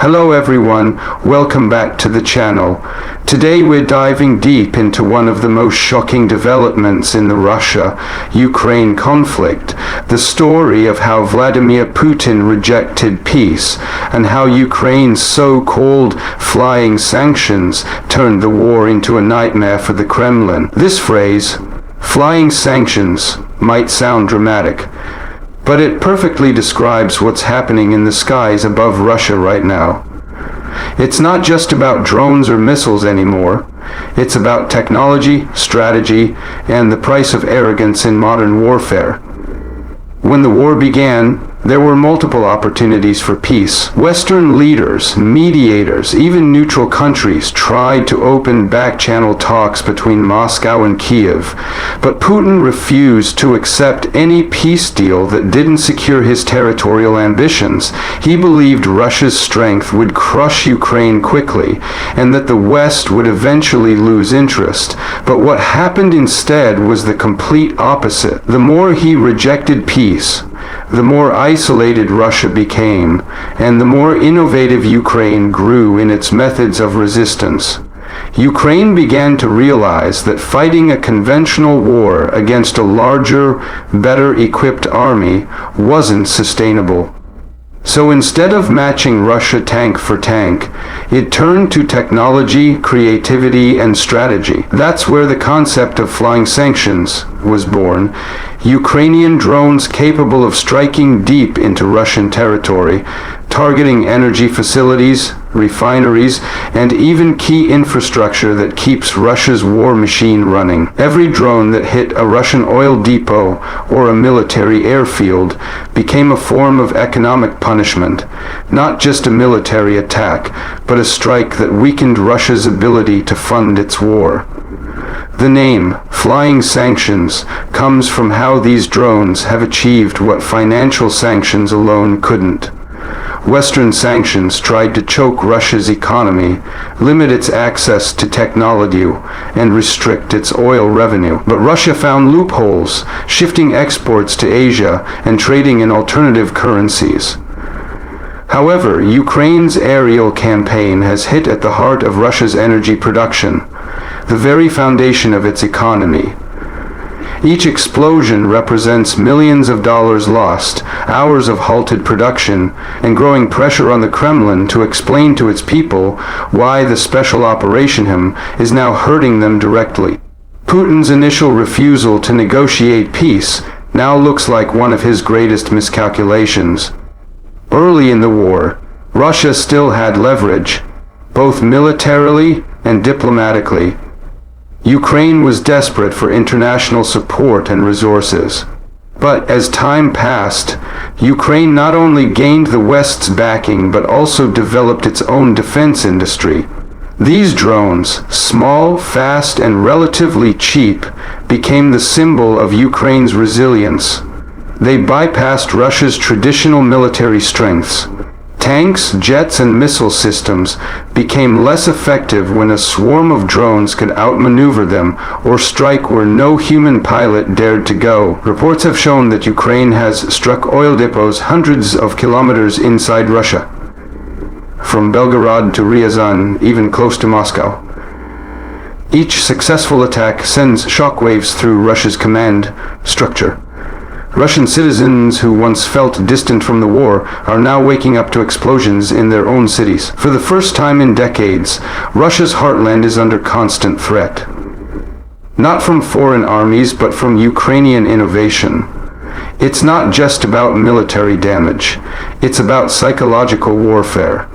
Hello everyone, welcome back to the channel. Today we're diving deep into one of the most shocking developments in the Russia-Ukraine conflict, the story of how Vladimir Putin rejected peace and how Ukraine's so-called flying sanctions turned the war into a nightmare for the Kremlin. This phrase, flying sanctions, might sound dramatic, but it perfectly describes what's happening in the skies above Russia right now. It's not just about drones or missiles anymore. It's about technology, strategy, and the price of arrogance in modern warfare. When the war began, there were multiple opportunities for peace. Western leaders, mediators, even neutral countries tried to open back-channel talks between Moscow and Kiev, but Putin refused to accept any peace deal that didn't secure his territorial ambitions. He believed Russia's strength would crush Ukraine quickly, and that the West would eventually lose interest. But what happened instead was the complete opposite. The more he rejected peace, the more isolated Russia became, and the more innovative Ukraine grew in its methods of resistance. Ukraine began to realize that fighting a conventional war against a larger, better-equipped army wasn't sustainable. So instead of matching Russia tank for tank, it turned to technology, creativity, and strategy. That's where the concept of flying sanctions was born. Ukrainian drones capable of striking deep into Russian territory, targeting energy facilities, refineries, and even key infrastructure that keeps Russia's war machine running. Every drone that hit a Russian oil depot or a military airfield became a form of economic punishment, not just a military attack, but a strike that weakened Russia's ability to fund its war. The name, flying sanctions, comes from how these drones have achieved what financial sanctions alone couldn't. Western sanctions tried to choke Russia's economy, limit its access to technology, and restrict its oil revenue. But Russia found loopholes, shifting exports to Asia and trading in alternative currencies. However, Ukraine's aerial campaign has hit at the heart of Russia's energy production, the very foundation of its economy. Each explosion represents millions of dollars lost, hours of halted production, and growing pressure on the Kremlin to explain to its people why the special operation is now hurting them directly. Putin's initial refusal to negotiate peace now looks like one of his greatest miscalculations. Early in the war, Russia still had leverage, both militarily and diplomatically. Ukraine was desperate for international support and resources. But as time passed, Ukraine not only gained the West's backing but also developed its own defense industry. These drones, small, fast, and relatively cheap, became the symbol of Ukraine's resilience. They bypassed Russia's traditional military strengths. Tanks, jets, and missile systems became less effective when a swarm of drones could outmaneuver them or strike where no human pilot dared to go. Reports have shown that Ukraine has struck oil depots hundreds of kilometers inside Russia, from Belgorod to Ryazan, even close to Moscow. Each successful attack sends shockwaves through Russia's command structure. Russian citizens who once felt distant from the war are now waking up to explosions in their own cities. For the first time in decades, Russia's heartland is under constant threat. Not from foreign armies, but from Ukrainian innovation. It's not just about military damage. It's about psychological warfare.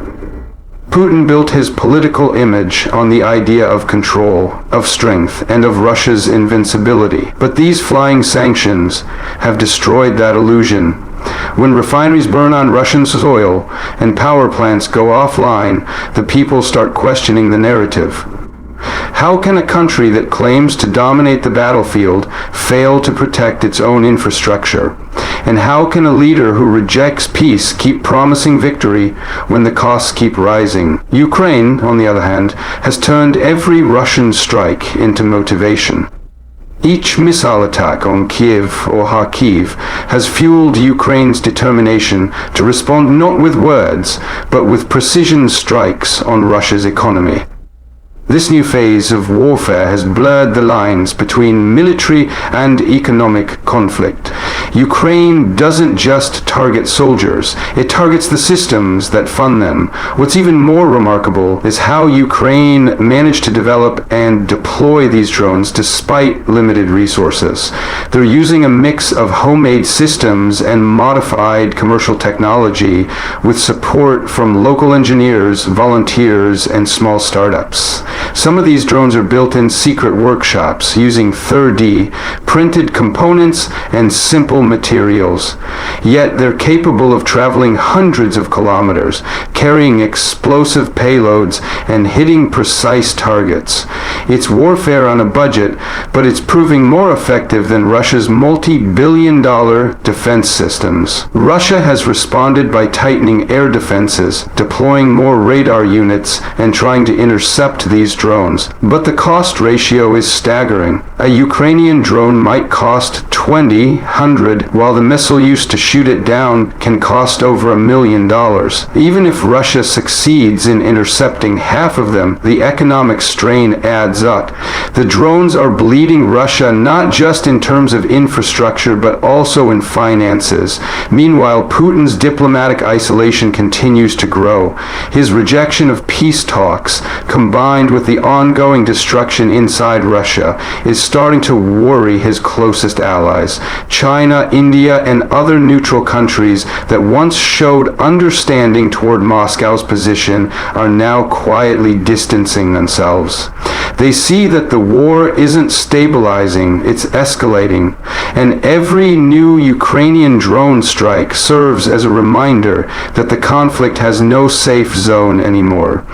Putin built his political image on the idea of control, of strength, and of Russia's invincibility. But these flying sanctions have destroyed that illusion. When refineries burn on Russian soil and power plants go offline, the people start questioning the narrative. How can a country that claims to dominate the battlefield fail to protect its own infrastructure? And how can a leader who rejects peace keep promising victory when the costs keep rising? Ukraine, on the other hand, has turned every Russian strike into motivation. Each missile attack on Kiev or Kharkiv has fueled Ukraine's determination to respond not with words, but with precision strikes on Russia's economy. This new phase of warfare has blurred the lines between military and economic conflict. Ukraine doesn't just target soldiers, it targets the systems that fund them. What's even more remarkable is how Ukraine managed to develop and deploy these drones despite limited resources. They're using a mix of homemade systems and modified commercial technology with support from local engineers, volunteers, and small startups. Some of these drones are built in secret workshops using 3D printed components and simple materials. Yet they're capable of traveling hundreds of kilometers, carrying explosive payloads and hitting precise targets. It's warfare on a budget, but it's proving more effective than Russia's multi-billion-dollar defense systems. Russia has responded by tightening air defenses, deploying more radar units, and trying to intercept these drones. But the cost ratio is staggering. A Ukrainian drone might cost $2,000, while the missile used to shoot it down can cost over $1 million. Even if Russia succeeds in intercepting half of them, the economic strain adds up. The drones are bleeding Russia not just in terms of infrastructure, but also in finances. Meanwhile, Putin's diplomatic isolation continues to grow. His rejection of peace talks, combined with the ongoing destruction inside Russia, is starting to worry his closest allies. China, India, and other neutral countries that once showed understanding toward Moscow's position are now quietly distancing themselves. They see that the war isn't stabilizing, it's escalating, and every new Ukrainian drone strike serves as a reminder that the conflict has no safe zone anymore.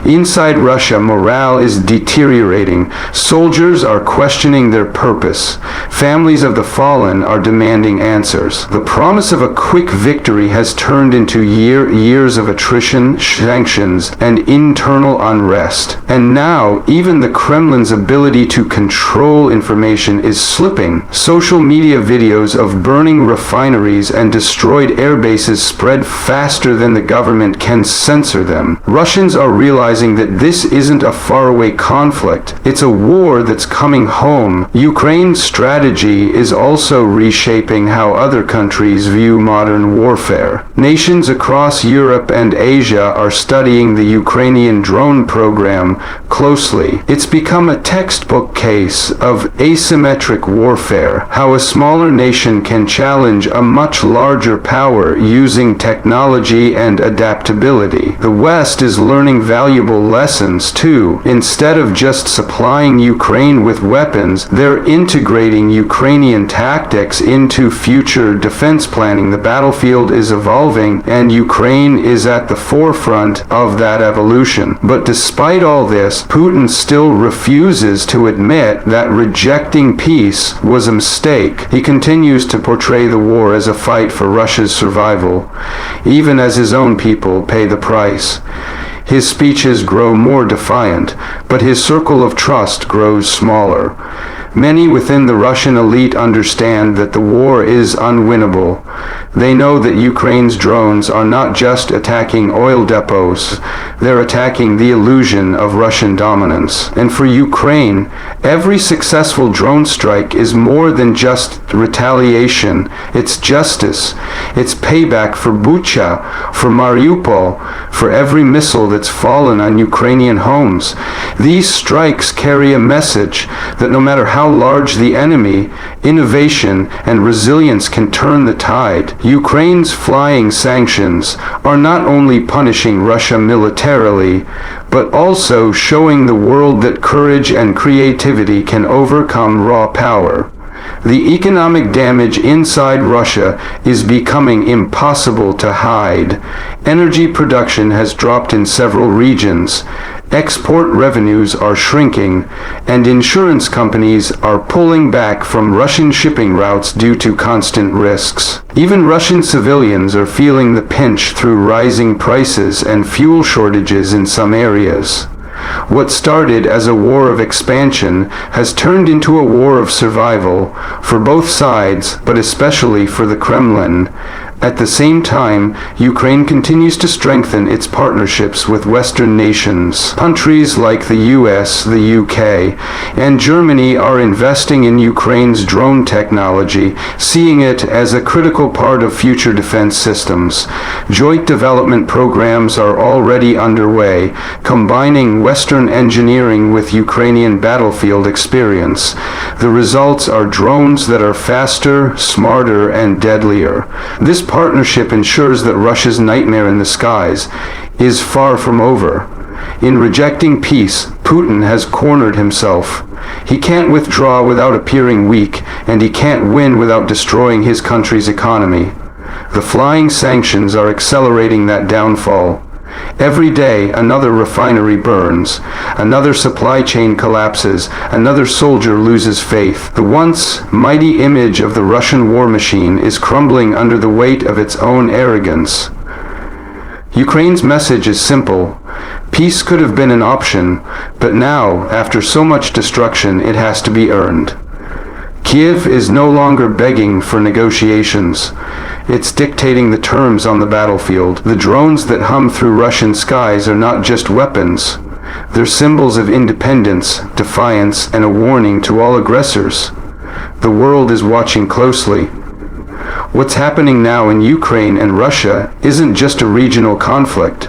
Inside Russia, morale is deteriorating. Soldiers are questioning their purpose. Families of the fallen are demanding answers. The promise of a quick victory has turned into years of attrition, sanctions, and internal unrest. And now, even the Kremlin's ability to control information is slipping. Social media videos of burning refineries and destroyed air bases spread faster than the government can censor them. Russians are realizing that this isn't a faraway conflict. It's a war that's coming home. Ukraine's strategy is also reshaping how other countries view modern warfare. Nations across Europe and Asia are studying the Ukrainian drone program closely. It's become a textbook case of asymmetric warfare, how a smaller nation can challenge a much larger power using technology and adaptability. The West is learning valuable lessons too. Instead of just supplying Ukraine with weapons, they're integrating Ukrainian tactics into future defense planning. The battlefield is evolving, and Ukraine is at the forefront of that evolution. But despite all this, Putin still refuses to admit that rejecting peace was a mistake. He continues to portray the war as a fight for Russia's survival, even as his own people pay the price. His speeches grow more defiant, but his circle of trust grows smaller. Many within the Russian elite understand that the war is unwinnable. They know that Ukraine's drones are not just attacking oil depots, they're attacking the illusion of Russian dominance. And for Ukraine, every successful drone strike is more than just retaliation. It's justice. It's payback for Bucha, for Mariupol, for every missile that's fallen on Ukrainian homes. These strikes carry a message that no matter how large the enemy, innovation and resilience can turn the tide. Ukraine's flying sanctions are not only punishing Russia militarily, but also showing the world that courage and creativity can overcome raw power. The economic damage inside Russia is becoming impossible to hide. Energy production has dropped in several regions. Export revenues are shrinking, and insurance companies are pulling back from Russian shipping routes due to constant risks. Even Russian civilians are feeling the pinch through rising prices and fuel shortages in some areas. What started as a war of expansion has turned into a war of survival for both sides, but especially for the Kremlin. At the same time, Ukraine continues to strengthen its partnerships with Western nations. Countries like the US, the UK, and Germany are investing in Ukraine's drone technology, seeing it as a critical part of future defense systems. Joint development programs are already underway, combining Western engineering with Ukrainian battlefield experience. The results are drones that are faster, smarter, and deadlier. This partnership ensures that Russia's nightmare in the skies is far from over. In rejecting peace, Putin has cornered himself. He can't withdraw without appearing weak, and he can't win without destroying his country's economy. The flying sanctions are accelerating that downfall. Every day, another refinery burns, another supply chain collapses, another soldier loses faith. The once mighty image of the Russian war machine is crumbling under the weight of its own arrogance. Ukraine's message is simple. Peace could have been an option, but now, after so much destruction, it has to be earned. Kiev is no longer begging for negotiations. It's dictating the terms on the battlefield. The drones that hum through Russian skies are not just weapons. They're symbols of independence, defiance, and a warning to all aggressors. The world is watching closely. What's happening now in Ukraine and Russia isn't just a regional conflict.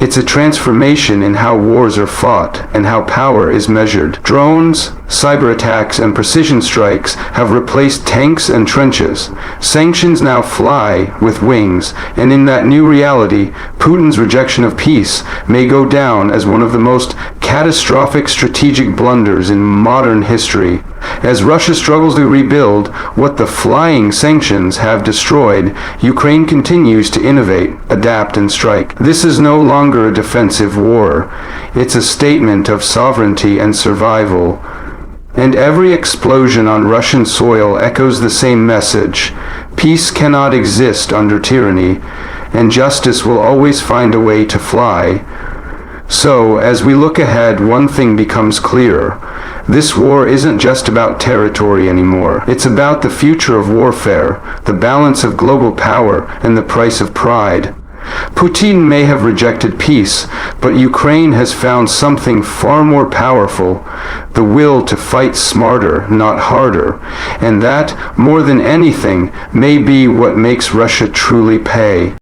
It's a transformation in how wars are fought and how power is measured. Drones, cyber attacks, and precision strikes have replaced tanks and trenches. Sanctions now fly with wings, and in that new reality, Putin's rejection of peace may go down as one of the most catastrophic strategic blunders in modern history. As Russia struggles to rebuild what the flying sanctions have destroyed, Ukraine continues to innovate, adapt, and strike. This is no longer a defensive war. It's a statement of sovereignty and survival. And every explosion on Russian soil echoes the same message. Peace cannot exist under tyranny, and justice will always find a way to fly. So, as we look ahead, one thing becomes clear. This war isn't just about territory anymore. It's about the future of warfare, the balance of global power, and the price of pride. Putin may have rejected peace, but Ukraine has found something far more powerful, the will to fight smarter, not harder. And that, more than anything, may be what makes Russia truly pay.